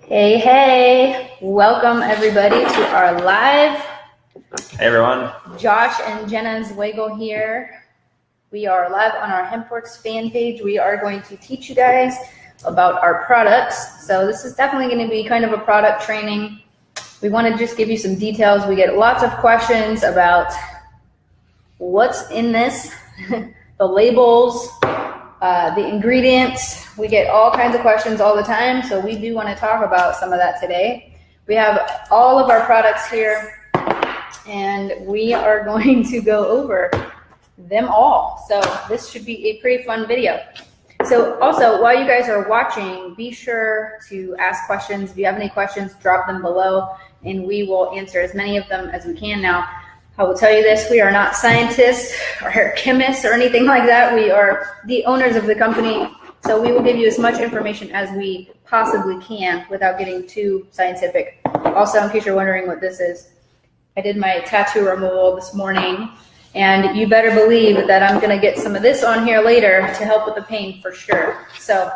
Hey, welcome everybody to our live. Hey everyone. Josh and Jenna's Wiggle here. We are live on our HempWorx fan page. We are going to teach you guys about our products. So this is definitely going to be kind of a product training. We want to just give you some details. We get lots of questions about what's in this, the labels, the ingredients. We get all kinds of questions all the time, so we do want to talk about some of that today. We have all of our products here, and we are going to go over them all. So this should be a pretty fun video. So also, while you guys are watching, be sure to ask questions. If you have any questions, drop them below, and we will answer as many of them as we can. Now, I will tell you this, we are not scientists or chemists or anything like that. We are the owners of the company, so we will give you as much information as we possibly can without getting too scientific. Also, in case you're wondering what this is, I did my tattoo removal this morning, and you better believe that I'm gonna get some of this on here later to help with the pain for sure. So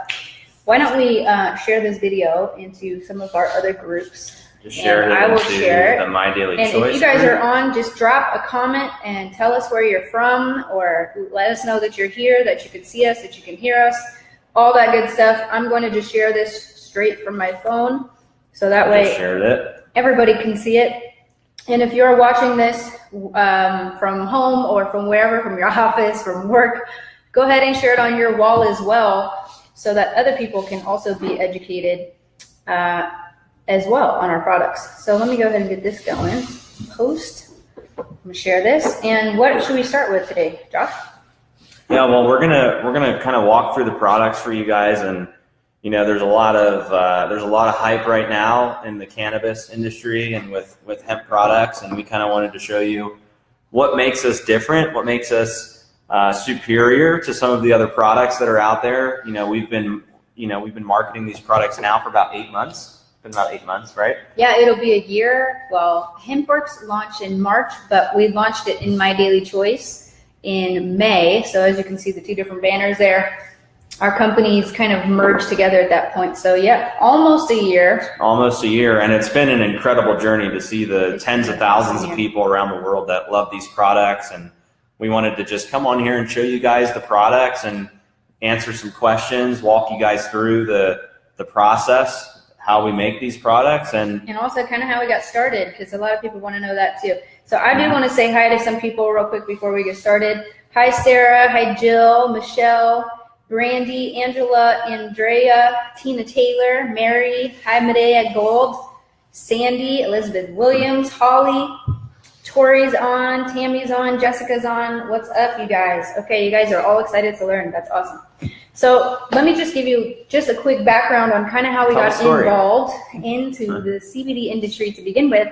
why don't we share this video into some of our other groups. Share I will share the My Daily and Choice. if you guys are on, just drop a comment and tell us where you're from, or let us know that you're here, that you can see us, that you can hear us, all that good stuff. I'm going to just share this straight from my phone, so that way everybody can see it. And if you're watching this from home or from wherever, from your office, from work, go ahead and share it on your wall as well, so that other people can also be educated as well on our products. So let me go ahead and get this going. Post. I'm gonna share this. And what should we start with today, Josh? Yeah, well, we're gonna kind of walk through the products for you guys, and you know, there's a lot of hype right now in the cannabis industry and with hemp products, and we kind of wanted to show you what makes us different, what makes us superior to some of the other products that are out there. We've been marketing these products now for about 8 months. About 8 months, right? Yeah, it'll be a year. Well, HempWorx launched in March, but we launched it in My Daily Choice in May. So as you can see, the two different banners there, our companies kind of merged together at that point. So yeah, almost a year. Almost a year, and it's been an incredible journey to see the tens of thousands of people around the world that love these products. And we wanted to just come on here and show you guys the products and answer some questions, walk you guys through the process, how we make these products, and also kind of how we got started, because a lot of people want to know that too. So I do want to say hi to some people real quick before we get started. Hi Sarah, hi Jill, Michelle, Brandy, Angela, Andrea, Tina Taylor, Mary, hi Medea Gold, Sandy, Elizabeth Williams, Holly, Tori's on, Tammy's on, Jessica's on. What's up, you guys? Okay, you guys are all excited to learn. That's awesome. So let me just give you just a quick background on kind of how we got involved into the CBD industry to begin with.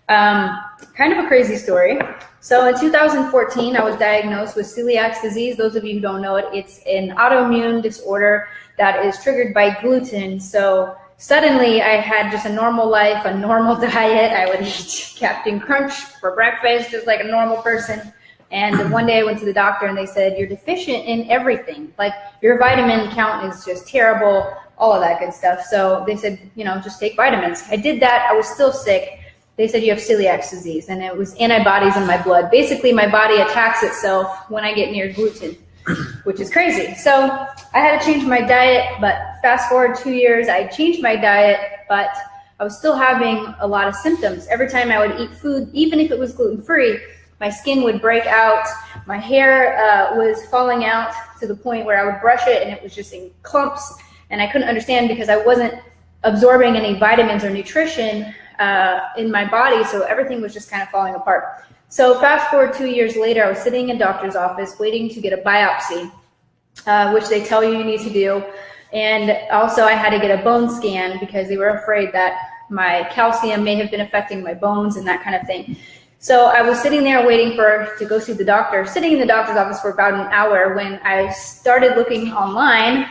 Kind of a crazy story. So in 2014, I was diagnosed with celiac disease. Those of you who don't know it, it's an autoimmune disorder that is triggered by gluten. So suddenly I had just a normal life, a normal diet. I would eat Captain Crunch for breakfast, just like a normal person. And one day I went to the doctor and they said, you're deficient in everything. Like your vitamin count is just terrible, all of that good stuff. So they said, just take vitamins. I did that. I was still sick. They said you have celiac disease, and it was antibodies in my blood. Basically, my body attacks itself when I get near gluten, which is crazy. So I had to change my diet, but fast forward 2 years, I changed my diet, but I was still having a lot of symptoms. Every time I would eat food, even if it was gluten-free, my skin would break out, my hair was falling out to the point where I would brush it and it was just in clumps, and I couldn't understand because I wasn't absorbing any vitamins or nutrition in my body, so everything was just kind of falling apart. So fast forward 2 years later, I was sitting in a doctor's office waiting to get a biopsy, which they tell you need to do, and also I had to get a bone scan because they were afraid that my calcium may have been affecting my bones and that kind of thing. So I was sitting there waiting to go see the doctor, sitting in the doctor's office for about an hour, when I started looking online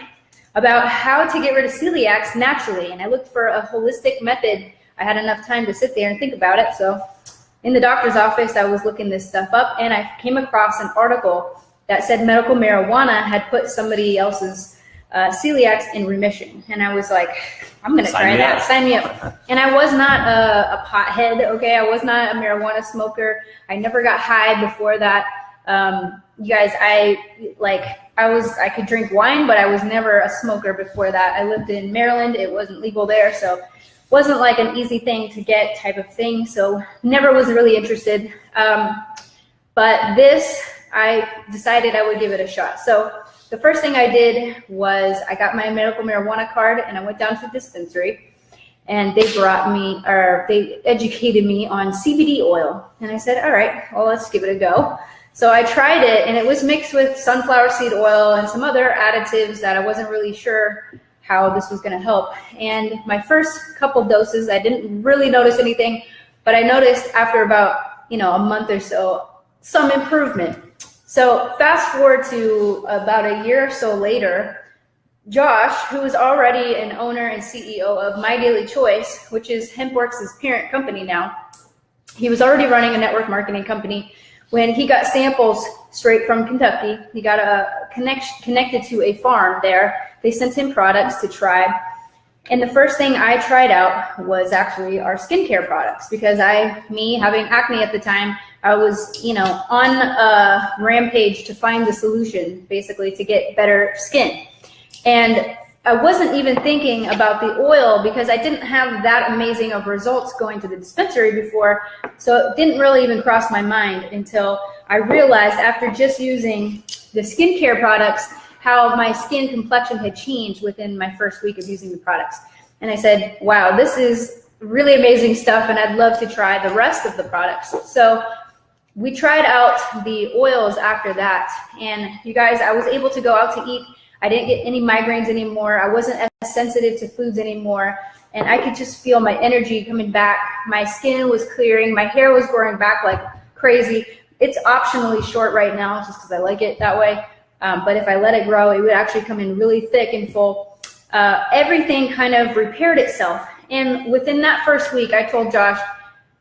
about how to get rid of celiacs naturally. And I looked for a holistic method. I had enough time to sit there and think about it. So in the doctor's office, I was looking this stuff up, and I came across an article that said medical marijuana had put somebody else's celiacs in remission. And I was like, I'm going to try that. Sign me up. And I was not a pothead, okay? I was not a marijuana smoker. I never got high before that. You guys, I could drink wine, but I was never a smoker before that. I lived in Maryland. It wasn't legal there, so it wasn't like an easy thing to get type of thing. So never was really interested. But this, I decided I would give it a shot. So the first thing I did was I got my medical marijuana card and I went down to the dispensary and they educated me on CBD oil. And I said, all right, well, let's give it a go. So I tried it and it was mixed with sunflower seed oil and some other additives that I wasn't really sure how this was going to help. And my first couple doses, I didn't really notice anything, but I noticed after about, a month or so, some improvement. So fast forward to about a year or so later, Josh, who is already an owner and CEO of My Daily Choice, which is HempWorx's parent company now, he was already running a network marketing company. When he got samples straight from Kentucky, he got connected to a farm there. They sent him products to try. And the first thing I tried out was actually our skincare products because me having acne at the time, I was, on a rampage to find the solution, basically, to get better skin. And I wasn't even thinking about the oil because I didn't have that amazing of results going to the dispensary before. So it didn't really even cross my mind until I realized after just using the skincare products, how my skin complexion had changed within my first week of using the products. And I said, wow, this is really amazing stuff and I'd love to try the rest of the products. So we tried out the oils after that. And you guys, I was able to go out to eat. I didn't get any migraines anymore. I wasn't as sensitive to foods anymore. And I could just feel my energy coming back. My skin was clearing. My hair was growing back like crazy. It's optionally short right now just because I like it that way. But if I let it grow, it would actually come in really thick and full. Everything kind of repaired itself. And within that first week, I told Josh,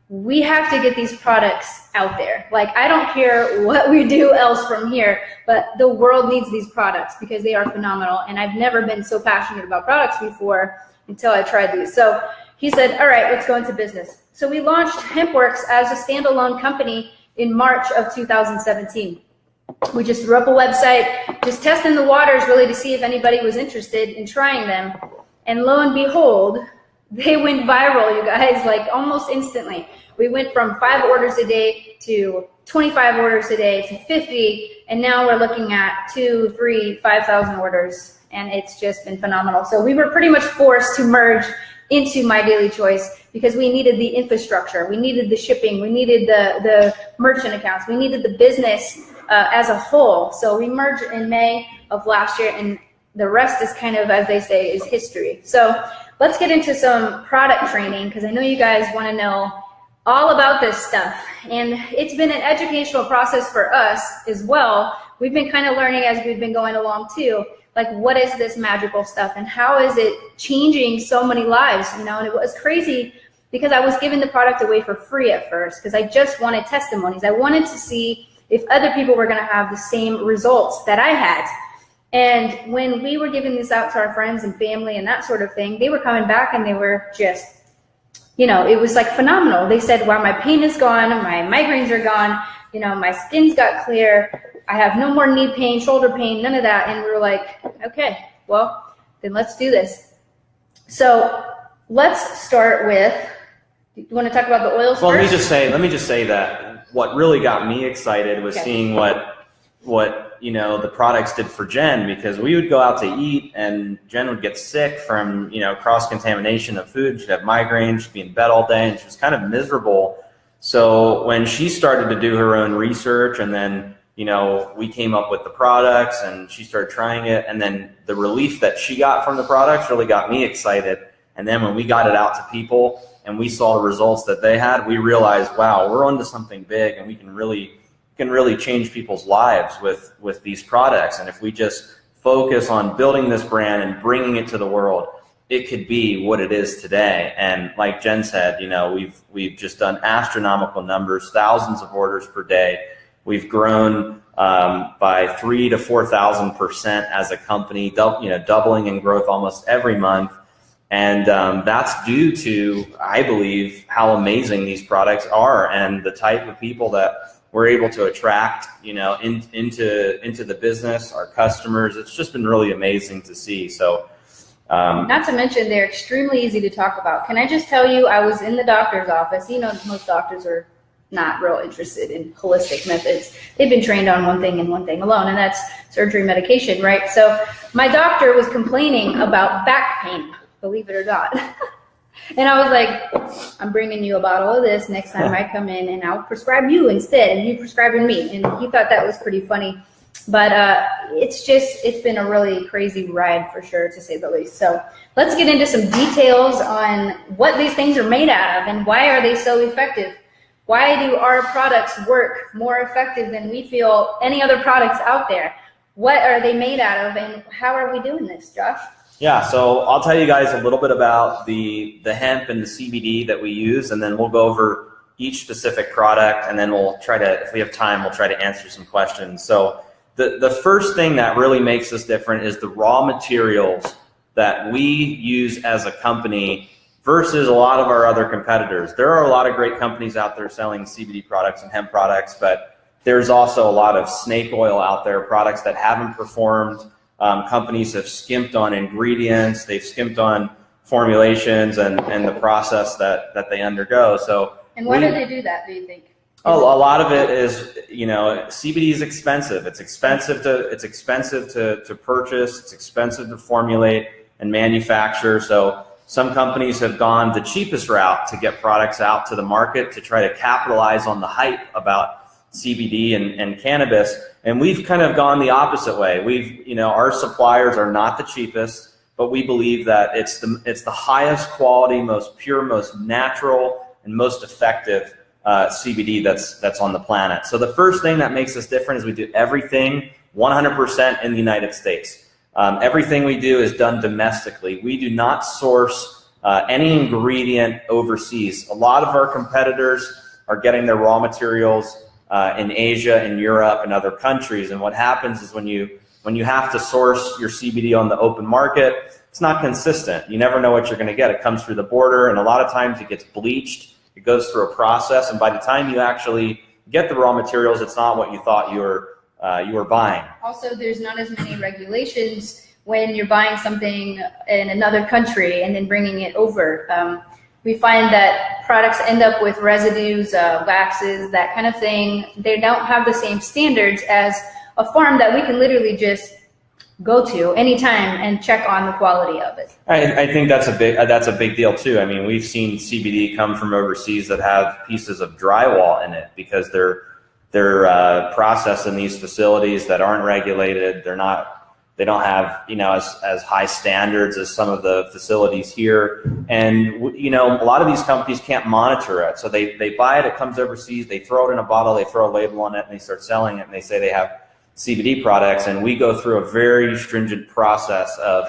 we have to get these products out there. Like, I don't care what we do else from here, but the world needs these products because they are phenomenal. And I've never been so passionate about products before until I tried these. So he said, all right, let's go into business. So we launched HempWorx as a standalone company in March of 2017. We just threw up a website, just testing the waters really to see if anybody was interested in trying them. And lo and behold, they went viral, you guys, like almost instantly. We went from 5 orders a day to 25 orders a day to 50, and now we're looking at 2, 3, 5,000 orders, and it's just been phenomenal. So we were pretty much forced to merge into My Daily Choice because we needed the infrastructure, we needed the shipping, we needed the merchant accounts, we needed the business as a whole. So we merged in May of last year, and the rest is kind of, as they say, is history. So let's get into some product training because I know you guys want to know all about this stuff. And it's been an educational process for us as well. We've been kind of learning as we've been going along too, like what is this magical stuff and how is it changing so many lives, And it was crazy because I was giving the product away for free at first because I just wanted testimonies. I wanted to see if other people were going to have the same results that I had. And when we were giving this out to our friends and family and that sort of thing, they were coming back and they were just, it was like phenomenal. They said, wow, my pain is gone. My migraines are gone. My skin's got clear. I have no more knee pain, shoulder pain, none of that. And we were like, okay, well, then let's do this. So let's start with, you want to talk about the oils first? Let me just say that what really got me excited was seeing what the products did for Jen, because we would go out to eat and Jen would get sick from, cross-contamination of food. She'd have migraines, she'd be in bed all day, and she was kind of miserable. So when she started to do her own research and then, we came up with the products and she started trying it, and then the relief that she got from the products really got me excited. And then when we got it out to people and we saw the results that they had, we realized, wow, we're onto something big and we can really change people's lives with these products. And if we just focus on building this brand and bringing it to the world, it could be what it is today. And like Jen said, we've just done astronomical numbers, thousands of orders per day. We've grown by 3,000 to 4,000% as a company, doubling in growth almost every month. And that's due to, I believe, how amazing these products are and the type of people that we're able to attract, into the business, our customers. It's just been really amazing to see. So, not to mention they're extremely easy to talk about. Can I just tell you, I was in the doctor's office. Most doctors are not real interested in holistic methods. They've been trained on one thing and one thing alone, and that's surgery medication, right? So my doctor was complaining about back pain, believe it or not. And I was like, I'm bringing you a bottle of this next time I come in, and I'll prescribe you instead, and you prescribing me. And he thought that was pretty funny. But it's been a really crazy ride, for sure, to say the least. So let's get into some details on what these things are made out of and why are they so effective. Why do our products work more effective than we feel any other products out there? What are they made out of, and how are we doing this, Josh? Yeah, so I'll tell you guys a little bit about the hemp and the CBD that we use, and then we'll go over each specific product, and then we'll try to, if we have time, we'll try to answer some questions. So the first thing that really makes us different is the raw materials that we use as a company versus a lot of our other competitors. There are a lot of great companies out there selling CBD products and hemp products, but there's also a lot of snake oil out there, products that haven't performed. Companies have skimped on ingredients, they've skimped on formulations and the process that they undergo. So, and why do they do that, do you think? A lot of it is, CBD is expensive. It's expensive to purchase. It's expensive to formulate and manufacture. So some companies have gone the cheapest route to get products out to the market to try to capitalize on the hype about CBD and cannabis. And we've kind of gone the opposite way. Our suppliers are not the cheapest, but we believe that it's the highest quality, most pure, most natural, and most effective CBD that's on the planet. So the first thing that makes us different is we do everything 100% in the United States. Everything we do is done domestically. We do not source any ingredient overseas. A lot of our competitors are getting their raw materials in Asia and Europe and other countries. And what happens is when you have to source your CBD on the open market, it's not consistent. You never know what you're going to get. It comes through the border, and a lot of times it gets bleached. It goes through a process, and by the time you actually get the raw materials, it's not what you thought you were buying. Also, there's not as many regulations when you're buying something in another country and then bringing it over. We find that products end up with residues, waxes, that kind of thing. They don't have the same standards as a farm that we can literally just go to anytime and check on the quality of it. I think that's a big deal too. I mean, we've seen CBD come from overseas that have pieces of drywall in it because they're processed in these facilities that aren't regulated. They don't have as high standards as some of the facilities here. And a lot of these companies can't monitor it. So they buy it, it comes overseas, they throw it in a bottle, they throw a label on it, and they start selling it, and they say they have CBD products. And we go through a very stringent process of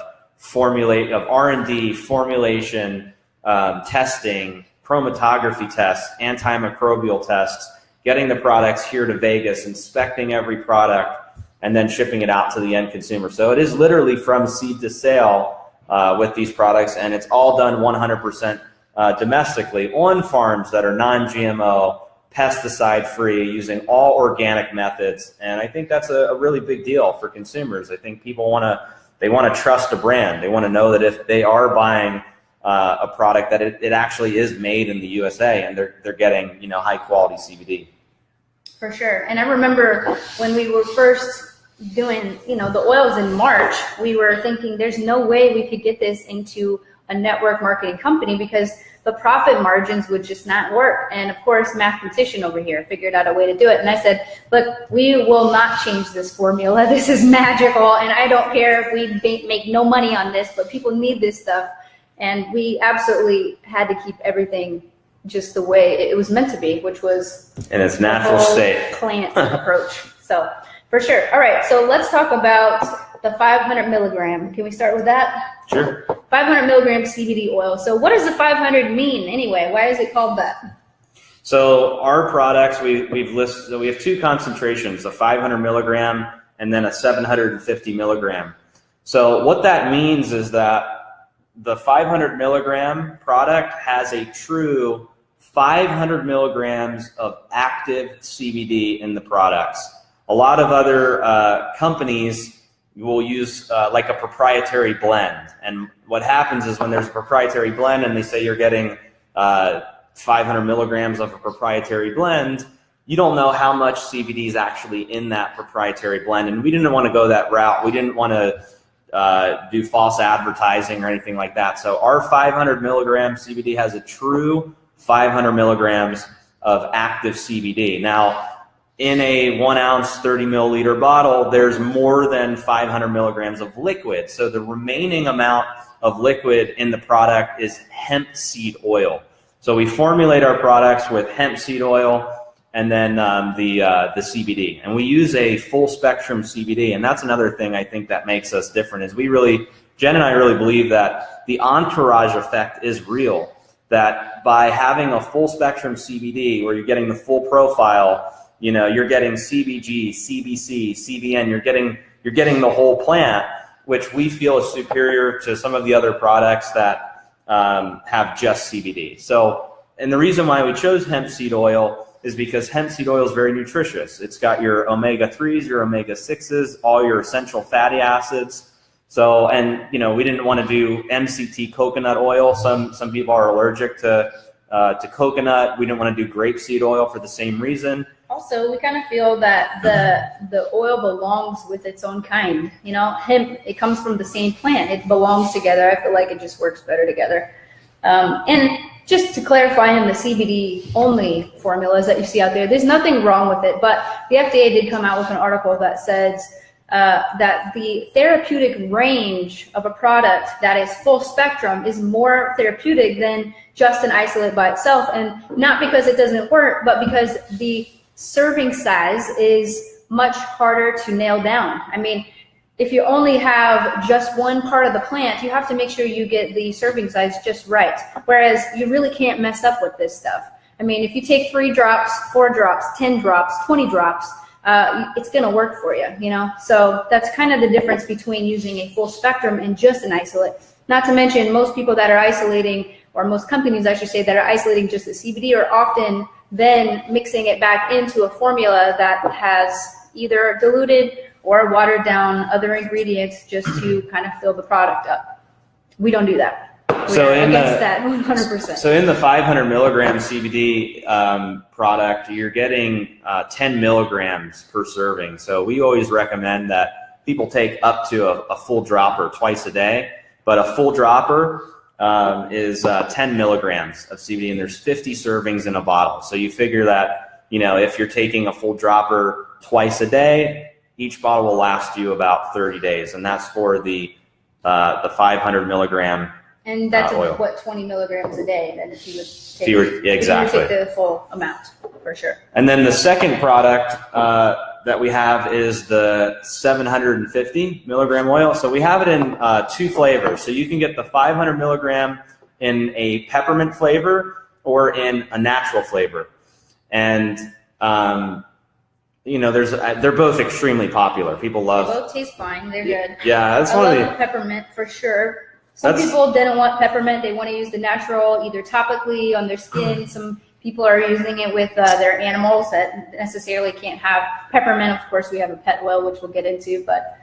R&D, formulation, testing, chromatography tests, antimicrobial tests, getting the products here to Vegas, inspecting every product, and then shipping it out to the end consumer. So it is literally from seed to sale with these products, and it's all done 100% domestically on farms that are non-GMO, pesticide-free, using all organic methods. And I think that's a really big deal for consumers. I think people want to trust a brand. They want to know that if they are buying a product, that it actually is made in the USA, and they're getting high quality CBD. For sure. And I remember when we were first doing the oils in March, we were thinking there's no way we could get this into a network marketing company because the profit margins would just not work. And of course, mathematician over here figured out a way to do it. And I said, look, we will not change this formula. This is magical. And I don't care if we make no money on this, but people need this stuff. And we absolutely had to keep everything just the way it was meant to be, which was in its natural state plant approach. So for sure. All right. So let's talk about the 500 milligram. Can we start with that? Sure. 500 milligram CBD oil. So what does the 500 mean anyway? Why is it called that? So our products, we've listed, so we have two concentrations, a 500 milligram and then a 750 milligram. So what that means is that the 500 milligram product has a true 500 milligrams of active CBD in the products. A lot of other companies will use like a proprietary blend. And what happens is when there's a proprietary blend and they say you're getting 500 milligrams of a proprietary blend, you don't know how much CBD is actually in that proprietary blend. And we didn't want to go that route. We didn't want to do false advertising or anything like that. So our 500 milligram CBD has a true 500 milligrams of active CBD. Now, in a 1 ounce, 30 milliliter bottle, there's more than 500 milligrams of liquid. So the remaining amount of liquid in the product is hemp seed oil. So we formulate our products with hemp seed oil and then the CBD. And we use a full spectrum CBD. And that's another thing I think that makes us different is Jen and I really believe that the entourage effect is real. That by having a full spectrum CBD where you're getting the full profile, you know, you're getting CBG, CBC, CBN, you're getting the whole plant, which we feel is superior to some of the other products that have just CBD. So, and the reason why we chose hemp seed oil is because hemp seed oil is very nutritious. It's got your omega-3s, your omega-6s, all your essential fatty acids. So, and you know, we didn't want to do MCT coconut oil. Some people are allergic to coconut. We didn't want to do grapeseed oil for the same reason. Also, we kind of feel that the oil belongs with its own kind. You know, hemp, it comes from the same plant. It belongs together. I feel like it just works better together. And just to clarify on the CBD only formulas that you see out there, there's nothing wrong with it, but the FDA did come out with an article that says that the therapeutic range of a product that is full spectrum is more therapeutic than just an isolate by itself. And not because it doesn't work, but because the serving size is much harder to nail down. I mean, if you only have just one part of the plant, you have to make sure you get the serving size just right. Whereas you really can't mess up with this stuff. I mean, if you take 3 drops, 4 drops, 10 drops, 20 drops, it's going to work for you, you know? So that's kind of the difference between using a full spectrum and just an isolate. Not to mention most people that are isolating, or most companies, I should say, that are isolating just the CBD are often then mixing it back into a formula that has either diluted or watered down other ingredients just to kind of fill the product up. We don't do that. So in against that 100%. So in the 500 milligram CBD product, you're getting 10 milligrams per serving. So we always recommend that people take up to a full dropper twice a day, but a full dropper is 10 milligrams of CBD, and there's 50 servings in a bottle. So you figure that, you know, if you're taking a full dropper twice a day, each bottle will last you about 30 days, and that's for the 500 milligram. And that's oil. What, 20 milligrams a day? Then if you would take, exactly. If you would take the full amount, for sure. And then the second product that we have is the 750 milligram oil. So we have it in 2 flavors. So you can get the 500 milligram in a peppermint flavor or in a natural flavor. And you know, they're both extremely popular. People love. They both taste fine. They're good. Yeah, that's I one of love the peppermint for sure. Some people didn't want peppermint. They want to use the natural, either topically on their skin. Some people are using it with their animals that necessarily can't have peppermint. Of course, we have a pet oil, which we'll get into, but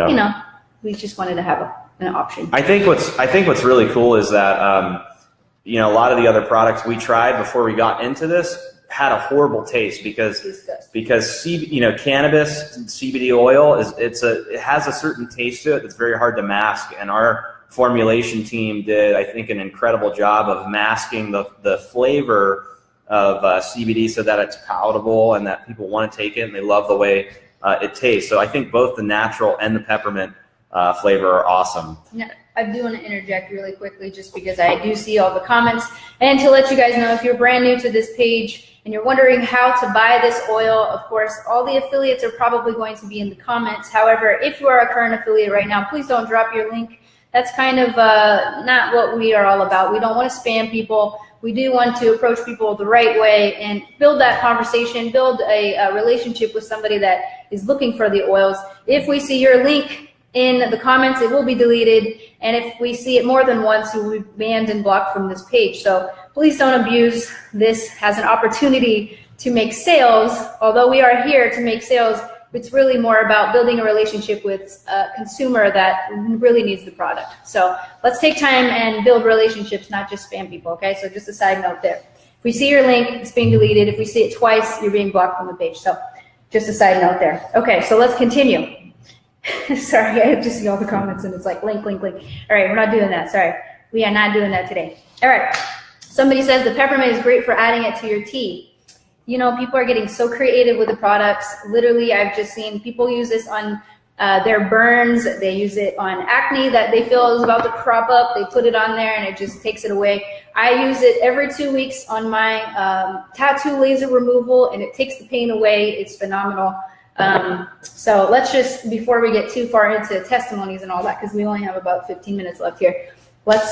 you know, we just wanted to have an option. I think what's really cool is that you know, a lot of the other products we tried before we got into this had a horrible taste because you know, cannabis CBD oil it has a certain taste to it that's very hard to mask, and our formulation team did, I think, an incredible job of masking the flavor of CBD so that it's palatable and that people want to take it and they love the way it tastes. So I think both the natural and the peppermint flavor are awesome. Yeah, I do want to interject really quickly just because I do see all the comments, and to let you guys know, if you're brand new to this page and you're wondering how to buy this oil, of course, all the affiliates are probably going to be in the comments. However, if you are a current affiliate right now, please don't drop your link. That's kind of not what we are all about. We don't want to spam people. We do want to approach people the right way and build that conversation, build a relationship with somebody that is looking for the oils. If we see your link in the comments, it will be deleted. And if we see it more than once, you will be banned and blocked from this page. So please don't abuse this as an opportunity to make sales. Although we are here to make sales, it's really more about building a relationship with a consumer that really needs the product. So let's take time and build relationships, not just spam people, okay? So just a side note there. If we see your link, it's being deleted. If we see it twice, you're being blocked from the page. So just a side note there. Okay, so let's continue. Sorry, I just see all the comments and it's like link, link, link. All right, we're not doing that, sorry. We are not doing that today. All right, somebody says the peppermint is great for adding it to your tea. You know, people are getting so creative with the products. Literally, I've just seen people use this on their burns. They use it on acne that they feel is about to crop up. They put it on there and it just takes it away. I use it every 2 weeks on my tattoo laser removal and it takes the pain away. It's phenomenal. So let's just, before we get too far into testimonies and all that, because we only have about 15 minutes left here, let's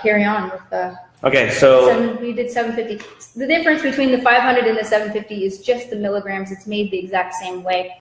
carry on with okay, so we did 750. The difference between the 500 and the 750 is just the milligrams. It's made the exact same way,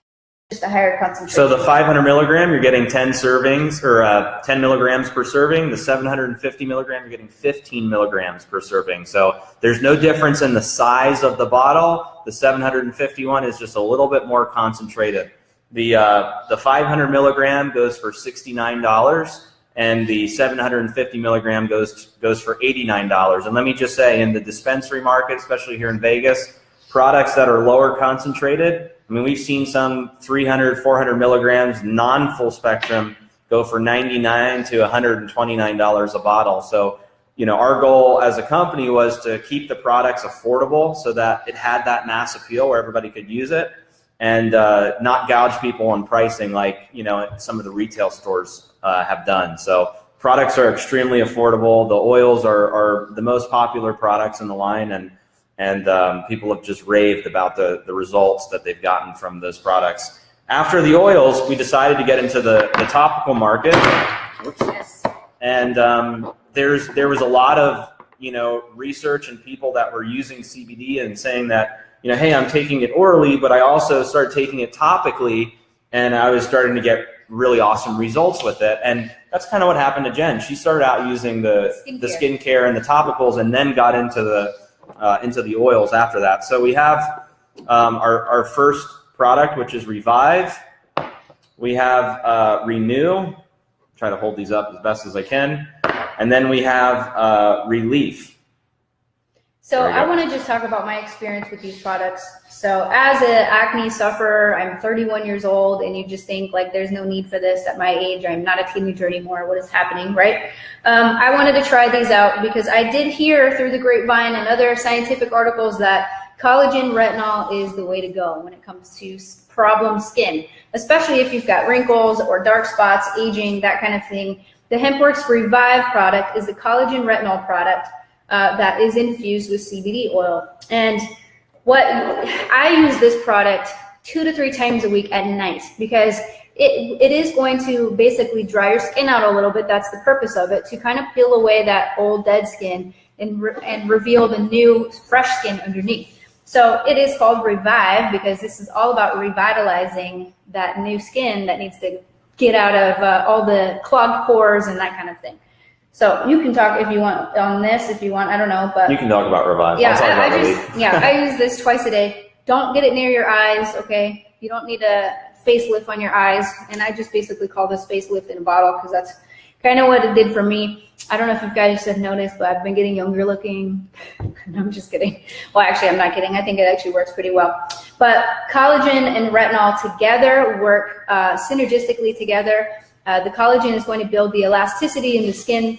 just a higher concentration. So the 500 milligram, you're getting 10 servings, or 10 milligrams per serving. The 750 milligram, you're getting 15 milligrams per serving. So there's no difference in the size of the bottle. The 751 is just a little bit more concentrated. The 500 milligram goes for $69. And the 750 milligram goes for $89. And let me just say, in the dispensary market, especially here in Vegas, products that are lower concentrated, I mean, we've seen some 300, 400 milligrams non-full spectrum go for $99 to $129 a bottle. So, you know, our goal as a company was to keep the products affordable so that it had that mass appeal where everybody could use it, and not gouge people on pricing like, you know, some of the retail stores have done. So products are extremely affordable. The oils are the most popular products in the line, and people have just raved about the results that they've gotten from those products. After the oils, we decided to get into the topical market. Oops. Yes. And there was a lot of, you know, research and people that were using CBD and saying that, you know, hey, I'm taking it orally, but I also started taking it topically, and I was starting to get really awesome results with it. And that's kind of what happened to Jen. She started out using the skincare and the topicals, and then got into the oils after that. So we have our first product, which is Revive. We have Renew. Try to hold these up as best as I can. And then we have Relief. So I want to just talk about my experience with these products. So as an acne sufferer, I'm 31 years old, and you just think like there's no need for this at my age. I'm not a teenager anymore. What is happening, right? I wanted to try these out because I did hear through the grapevine and other scientific articles that collagen retinol is the way to go when it comes to problem skin, especially if you've got wrinkles or dark spots, aging, that kind of thing. The HempWorx Revive product is the collagen retinol product that is infused with CBD oil. And what I use this product 2 to 3 times a week at night, because it is going to basically dry your skin out a little bit. That's the purpose of it, to kind of peel away that old dead skin and reveal the new fresh skin underneath. So it is called Revive because this is all about revitalizing that new skin that needs to get out of all the clogged pores and that kind of thing. So you can talk if you want on this, if you want, I don't know, but you can talk about Revive. Yeah, I use this twice a day. Don't get it near your eyes, okay? You don't need a facelift on your eyes, and I just basically call this facelift in a bottle because that's kind of what it did for me. I don't know if you guys have noticed, but I've been getting younger looking. No, I'm just kidding. Well, actually, I'm not kidding. I think it actually works pretty well. But collagen and retinol together work synergistically together. The collagen is going to build the elasticity in the skin,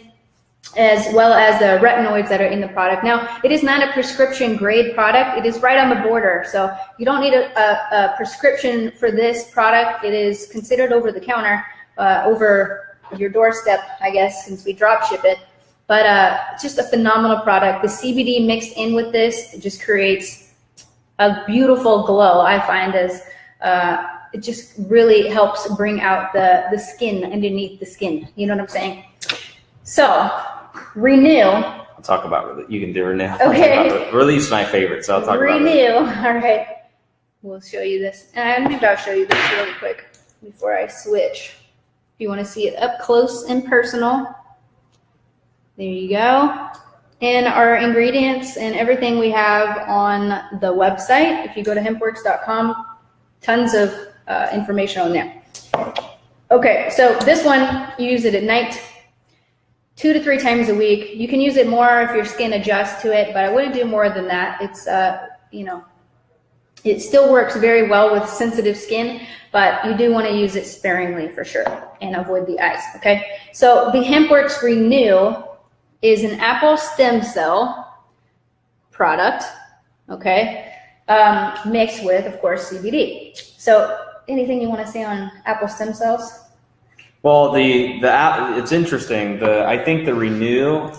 as well as the retinoids that are in the product. Now, it is not a prescription grade product. It is right on the border. So you don't need a prescription for this product. It is considered over the counter, over your doorstep, I guess, since we drop ship it. But just a phenomenal product. The CBD mixed in with this, it just creates a beautiful glow, I find, as it just really helps bring out the skin underneath the skin. You know what I'm saying? So, Renew. I'll talk about, you can do Renew. Okay. Release my favorite, so I'll talk about Renew. All right. We'll show you this. And maybe I'll show you this really quick before I switch. If you want to see it up close and personal. There you go. And our ingredients and everything we have on the website. If you go to hempworx.com, tons of information on there. Okay, so this one, you use it at night, 2 to 3 times a week. You can use it more if your skin adjusts to it, but I wouldn't do more than that. It's, you know, it still works very well with sensitive skin, but you do want to use it sparingly for sure and avoid the ice, okay? So the HempWorx Renew is an apple stem cell product, okay, mixed with, of course, CBD. So anything you want to say on apple stem cells? Well, it's interesting. I think the Renew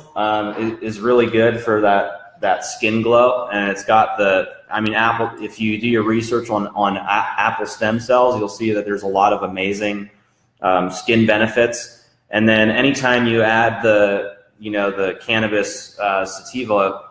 is really good for that skin glow, and it's got apple. If you do your research on apple stem cells, you'll see that there's a lot of amazing skin benefits. And then anytime you add the cannabis sativa,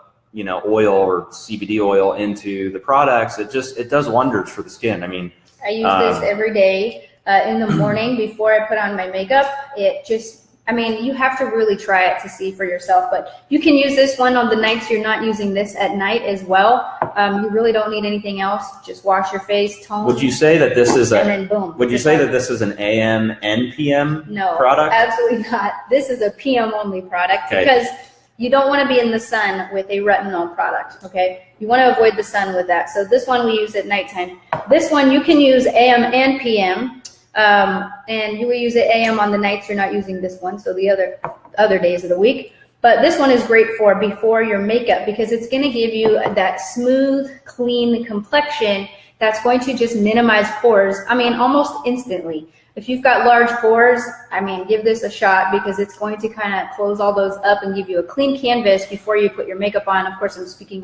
oil or CBD oil into the products, it does wonders for the skin. I mean, I use this every day in the morning before I put on my makeup. You have to really try it to see for yourself, but you can use this one on the nights you're not using this at night as well. You really don't need anything else. Just wash your face, tone. Would you say that this is and then boom? Would you say that this is an AM and PM product? No, absolutely not. This is a PM only product because you don't want to be in the sun with a retinol product, okay? You want to avoid the sun with that. So this one we use at nighttime. This one you can use AM and PM. And you will use it AM on the nights you're not using this one, so the other days of the week. But this one is great for before your makeup because it's going to give you that smooth, clean complexion that's going to just minimize pores. Almost instantly. If you've got large pores, give this a shot because it's going to kind of close all those up and give you a clean canvas before you put your makeup on. Of course, I'm speaking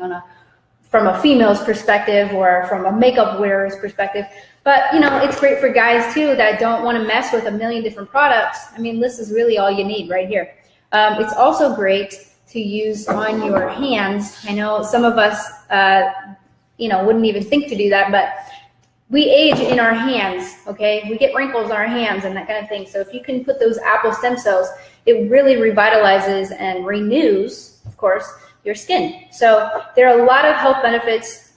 from a female's perspective or from a makeup wearer's perspective. But, it's great for guys, too, that don't want to mess with a million different products. This is really all you need right here. It's also great to use on your hands. I know some of us, wouldn't even think to do that, but we age in our hands, okay? We get wrinkles in our hands and that kind of thing. So if you can put those apple stem cells, it really revitalizes and renews, of course, your skin. So there are a lot of health benefits,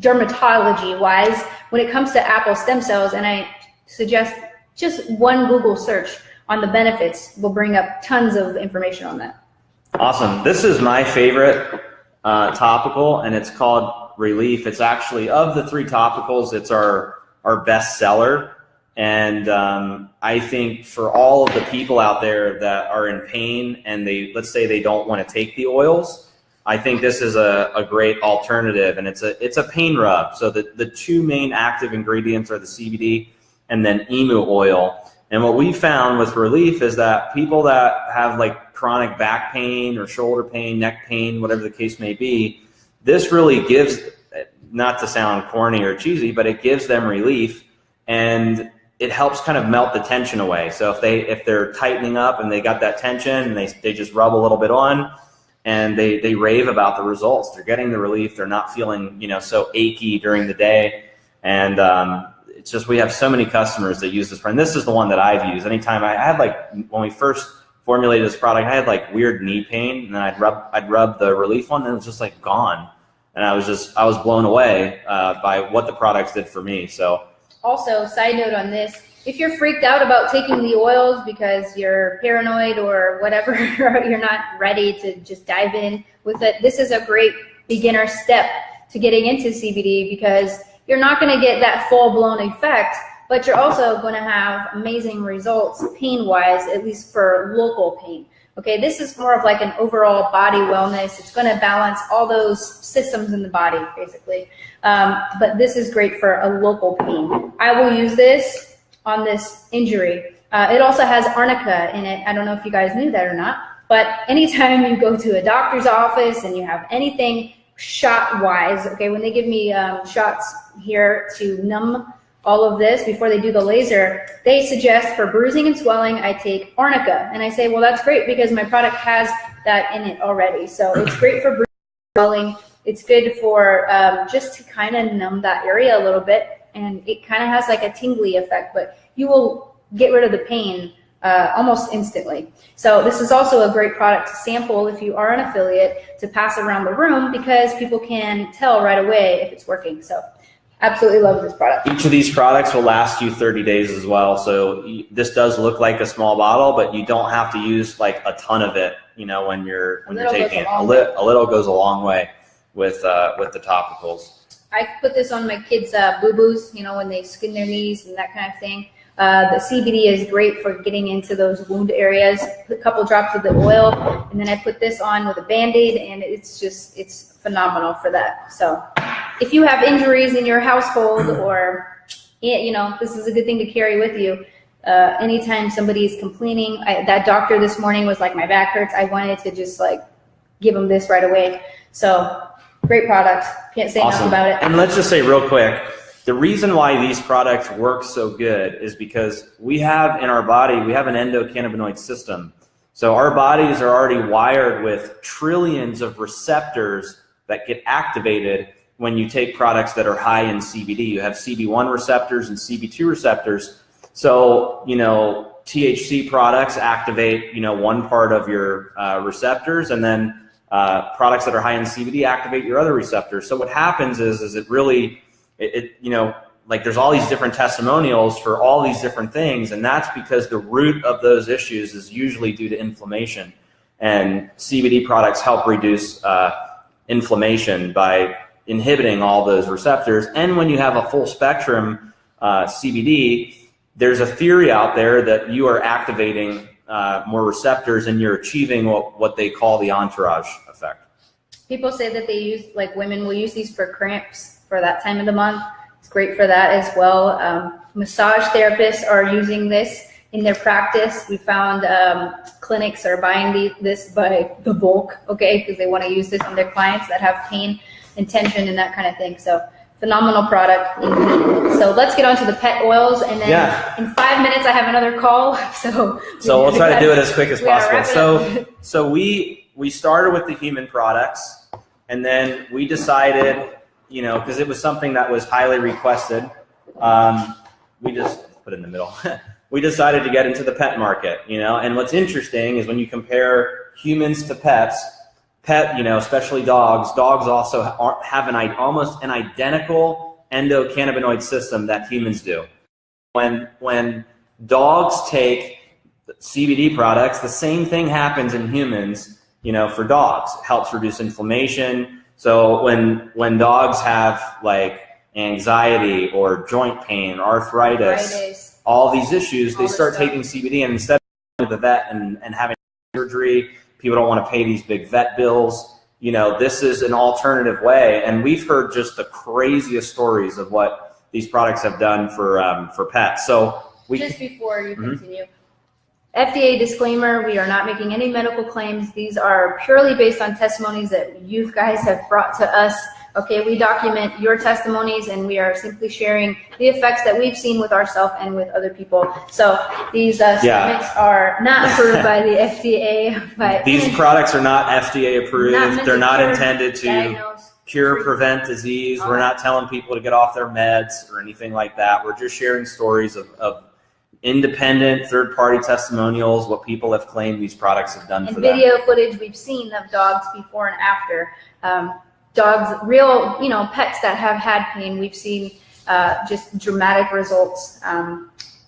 dermatology-wise, when it comes to apple stem cells, and I suggest just one Google search on the benefits will bring up tons of information on that. Awesome. This is my favorite topical, and it's called Relief. It's actually, of the 3 topicals, it's our best seller. And I think for all of the people out there that are in pain and let's say they don't want to take the oils, I think this is a great alternative, and it's a pain rub. So the 2 main active ingredients are the CBD and then emu oil. And what we found with Relief is that people that have like chronic back pain or shoulder pain, neck pain, whatever the case may be, this really gives, not to sound corny or cheesy, but it gives them relief, and it helps kind of melt the tension away. So if they're tightening up and they got that tension and they just rub a little bit on, and they rave about the results. They're getting the relief. They're not feeling, so achy during the day. And it's just, we have so many customers that use this. And this is the one that I've used. Anytime I had when we first formulated this product, I had weird knee pain, and then I'd rub the relief one, and it was just gone. And I was blown away by what the products did for me. So also, side note on this, if you're freaked out about taking the oils because you're paranoid or whatever, you're not ready to just dive in with it, this is a great beginner step to getting into CBD because you're not going to get that full-blown effect, but you're also going to have amazing results pain-wise, at least for local pain. Okay, this is more of like an overall body wellness. It's going to balance all those systems in the body, basically. But this is great for a local pain. I will use this on this injury. It also has arnica in it. I don't know if you guys knew that or not, but anytime you go to a doctor's office and you have anything shot-wise, okay, when they give me shots here to numb all of this before they do the laser, they suggest for bruising and swelling, I take arnica. And I say, well, that's great because my product has that in it already. So it's great for bruising and swelling. It's good for just to kind of numb that area a little bit. And it kind of has like a tingly effect, but you will get rid of the pain almost instantly. So this is also a great product to sample if you are an affiliate, to pass around the room, because people can tell right away if it's working. So absolutely love this product. Each of these products will last you 30 days as well. So this does look like a small bottle, but you don't have to use like a ton of it, you know, when you're taking it. A little goes a long way with the topicals. I put this on my kids' boo-boos, you know, when they skin their knees and that kind of thing. The CBD is great for getting into those wound areas. Put a couple drops of the oil, and then I put this on with a Band-Aid, and it's phenomenal for that. So if you have injuries in your household, or, you know, this is a good thing to carry with you. Anytime somebody is complaining, that doctor this morning was like, my back hurts. I wanted to just like give them this right away. So great product. Can't say enough about it. And let's just say real quick, the reason why these products work so good is because we have in our body, we have an endocannabinoid system. So our bodies are already wired with trillions of receptors that get activated when you take products that are high in CBD. You have CB1 receptors and CB2 receptors. So, you know, THC products activate, you know, one part of your receptors, and then products that are high in CBD activate your other receptors. So what happens is it really, you know, like there's all these different testimonials for all these different things, and that's because the root of those issues is usually due to inflammation. And CBD products help reduce inflammation by inhibiting all those receptors. And when you have a full spectrum CBD, there's a theory out there that you are activating more receptors, and you're achieving what they call the entourage effect. People say that they use, like women will use these for cramps for that time of the month. It's great for that as well. Massage therapists are using this in their practice. We found clinics are buying this by the bulk, okay, because they want to use this on their clients that have pain and tension and that kind of thing. So phenomenal product. So let's get on to the pet oils, and then in 5 minutes I have another call. So we'll try to do it as quick as possible. So we started with the human products, and then we decided, you know, because it was something that was highly requested, we just put it in the middle. We decided to get into the pet market, you know. And what's interesting is when you compare humans to pets, you know, especially dogs also have almost an identical endocannabinoid system that humans do. When dogs take CBD products, the same thing happens in humans, you know, for dogs. It helps reduce inflammation. So when dogs have like anxiety or joint pain, arthritis, all these issues, they start taking CBD, and instead of going to the vet and having surgery, people don't want to pay these big vet bills. You know, this is an alternative way, and we've heard just the craziest stories of what these products have done for pets. So just before you continue, FDA disclaimer, we are not making any medical claims. These are purely based on testimonies that you guys have brought to us. Okay, we document your testimonies, and we are simply sharing the effects that we've seen with ourselves and with other people. So these statements are not approved by the FDA. These products are not FDA approved. They're not intended to cure, prevent disease. We're not telling people to get off their meds or anything like that. We're just sharing stories of independent third-party testimonials, what people have claimed these products have done for them. And video footage we've seen of dogs before and after. Dogs, real, you know, pets that have had pain, we've seen just dramatic results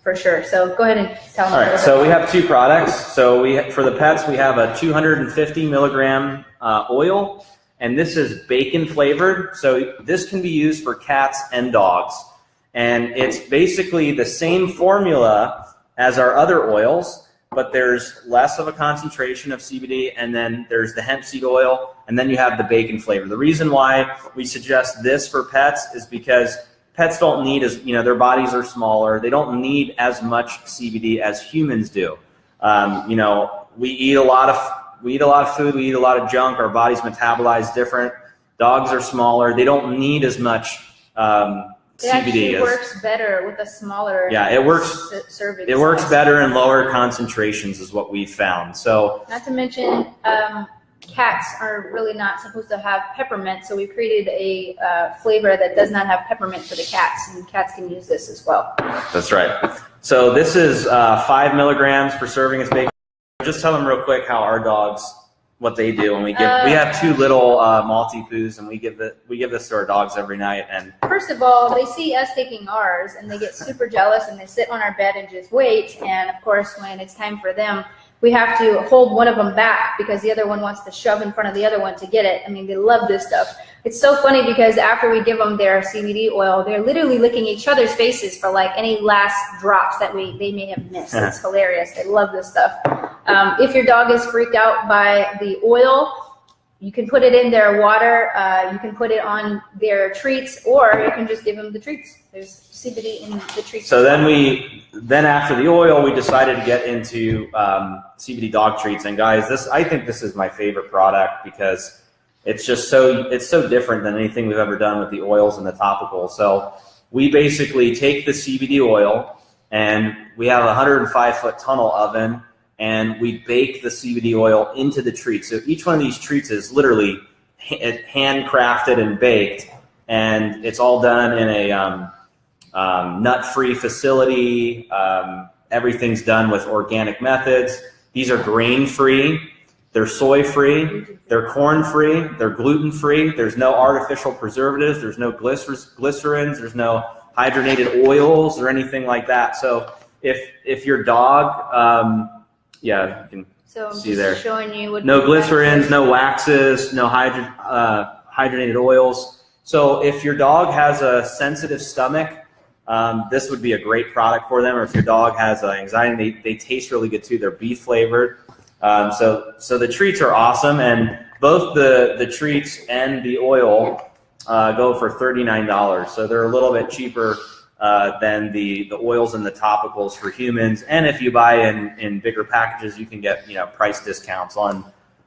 for sure. So go ahead and tell them. All right, so we have two products. So for the pets, we have a 250 milligram oil, and this is bacon flavored. So this can be used for cats and dogs. And it's basically the same formula as our other oils, but there's less of a concentration of CBD, and then there's the hemp seed oil, and then you have the bacon flavor. The reason why we suggest this for pets is because pets don't need their bodies are smaller. They don't need as much CBD as humans do. You know, we eat a lot of food, we eat a lot of junk, our bodies metabolize different. Dogs are smaller. They don't need as much actually works better with a smaller it works serving size. Works better in lower concentrations is what we've found. So not to mention cats are really not supposed to have peppermint, so we created a flavor that does not have peppermint for the cats, and cats can use this as well. That's right. So this is 5 milligrams per serving. It's baked. Just tell them real quick how our dogs, what they do when we give. We have 2 little Maltipoos, and we give this to our dogs every night. And first of all, they see us taking ours, and they get super jealous, and they sit on our bed and just wait. And of course, when it's time for them, we have to hold one of them back because the other one wants to shove in front of the other one to get it. I mean, they love this stuff. It's so funny because after we give them their CBD oil, they're literally licking each other's faces for like any last drops that they may have missed. It's hilarious. They love this stuff. If your dog is freaked out by the oil, you can put it in their water. You can put it on their treats, or you can just give them the treats. There's CBD in the treats. So then after the oil, we decided to get into CBD dog treats. And guys, I think this is my favorite product because it's just so different than anything we've ever done with the oils and the topicals. So we basically take the CBD oil, and we have a 105-foot tunnel oven, and we bake the CBD oil into the treat. So each one of these treats is literally handcrafted and baked, and it's all done in a nut-free facility. Everything's done with organic methods. These are grain-free. They're soy-free. They're corn-free. They're gluten-free. There's no artificial preservatives. There's no glycerins. There's no hydrogenated oils or anything like that. So if your dog, you can see there. Showing you what no glycerins, no waxes, no hydrogenated oils. So if your dog has a sensitive stomach, this would be a great product for them. Or if your dog has anxiety, they taste really good too. They're beef flavored. So the treats are awesome, and both the treats and the oil go for $39. So they're a little bit cheaper than the oils and the topicals for humans. And if you buy in bigger packages, you can get price discounts on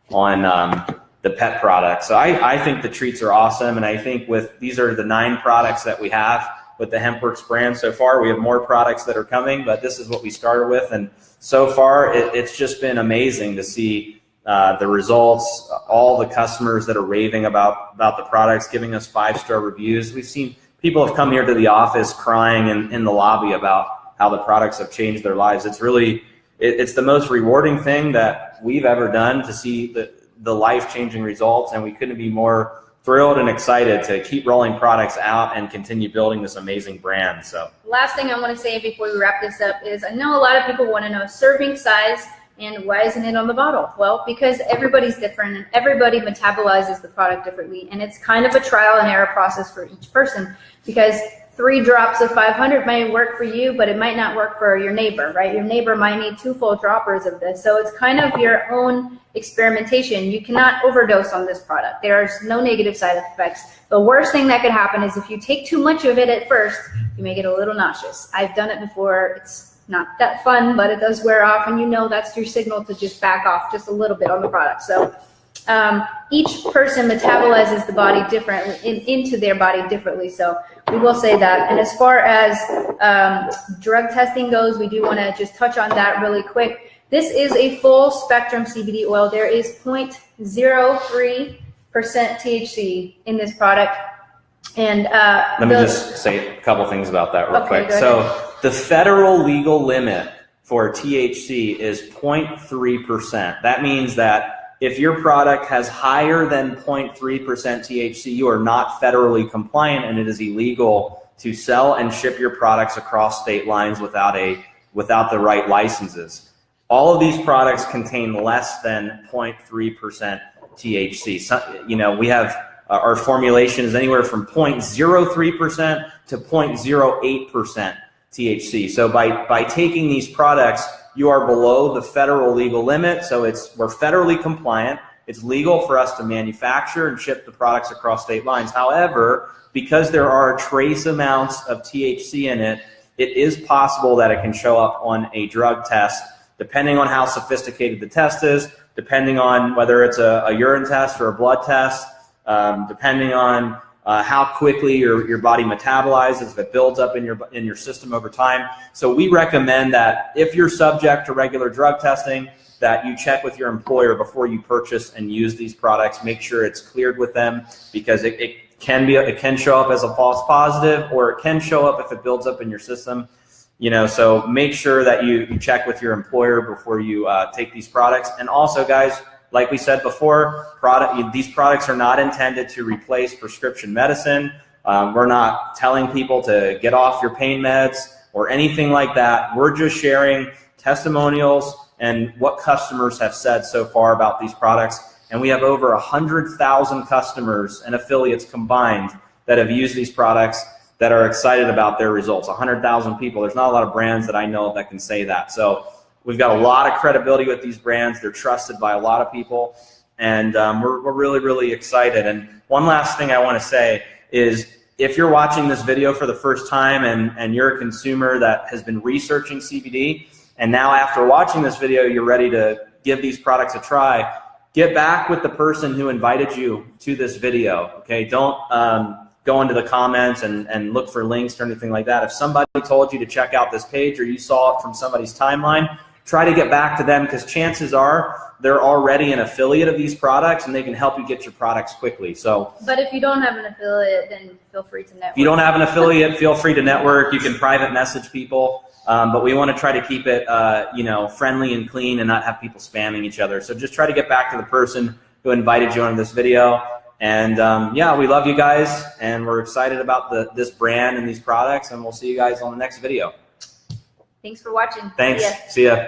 the pet products. So I think the treats are awesome, and I think these are the 9 products that we have with the HempWorx brand so far. We have more products that are coming, but this is what we started with, and so far it's just been amazing to see the results. All the customers that are raving about the products, giving us 5-star reviews. We've seen people have come here to the office crying in the lobby about how the products have changed their lives. It's really, it's the most rewarding thing that we've ever done to see the life-changing results, and we couldn't be more thrilled and excited to keep rolling products out and continue building this amazing brand. So last thing I want to say before we wrap this up is I know a lot of people want to know serving size and why isn't it on the bottle? Well, because everybody's different and everybody metabolizes the product differently, and it's kind of a trial and error process for each person, because 3 drops of 500 might work for you, but it might not work for your neighbor, right? Your neighbor might need 2 full droppers of this. So it's kind of your own experimentation. You cannot overdose on this product. There's no negative side effects. The worst thing that could happen is if you take too much of it at first, you may get a little nauseous. I've done it before. It's not that fun, but it does wear off, and that's your signal to just back off just a little bit on the product. So each person metabolizes the body differently, into their body differently. So we will say that. And as far as drug testing goes, we do want to just touch on that really quick. This is a full spectrum CBD oil. There is 0.03% THC in this product. And let me just say a couple things about that real quick. So the federal legal limit for THC is 0.3%. That means that if your product has higher than 0.3% THC, you are not federally compliant, and it is illegal to sell and ship your products across state lines without the right licenses. All of these products contain less than 0.3% THC. So, we have our formulation is anywhere from 0.03% to 0.08% THC. So by taking these products, you are below the federal legal limit. So we're federally compliant. It's legal for us to manufacture and ship the products across state lines. However, because there are trace amounts of THC in it, it is possible that it can show up on a drug test, depending on how sophisticated the test is, depending on whether it's a urine test or a blood test, depending on how quickly your body metabolizes, if it builds up in your system over time. So we recommend that if you're subject to regular drug testing, that you check with your employer before you purchase and use these products. Make sure it's cleared with them, because it can show up as a false positive, or it can show up if it builds up in your system. So make sure that you check with your employer before you take these products. And also, guys, like we said before, these products are not intended to replace prescription medicine. We're not telling people to get off your pain meds or anything like that. We're just sharing testimonials and what customers have said so far about these products. And we have over 100,000 customers and affiliates combined that have used these products that are excited about their results. 100,000 people. There's not a lot of brands that I know of that can say that. So we've got a lot of credibility with these brands. They're trusted by a lot of people, and we're really, really excited. And one last thing I want to say is, if you're watching this video for the first time and you're a consumer that has been researching CBD, and now after watching this video you're ready to give these products a try, get back with the person who invited you to this video. Okay, don't go into the comments and look for links or anything like that. If somebody told you to check out this page, or you saw it from somebody's timeline, try to get back to them, because chances are they're already an affiliate of these products and they can help you get your products quickly. So, but if you don't have an affiliate, then feel free to network. If you don't have an affiliate, feel free to network. You can private message people, but we want to try to keep it friendly and clean, and not have people spamming each other. So just try to get back to the person who invited you on this video. And yeah, we love you guys, and we're excited about this brand and these products, and we'll see you guys on the next video. Thanks for watching. Thanks. See ya.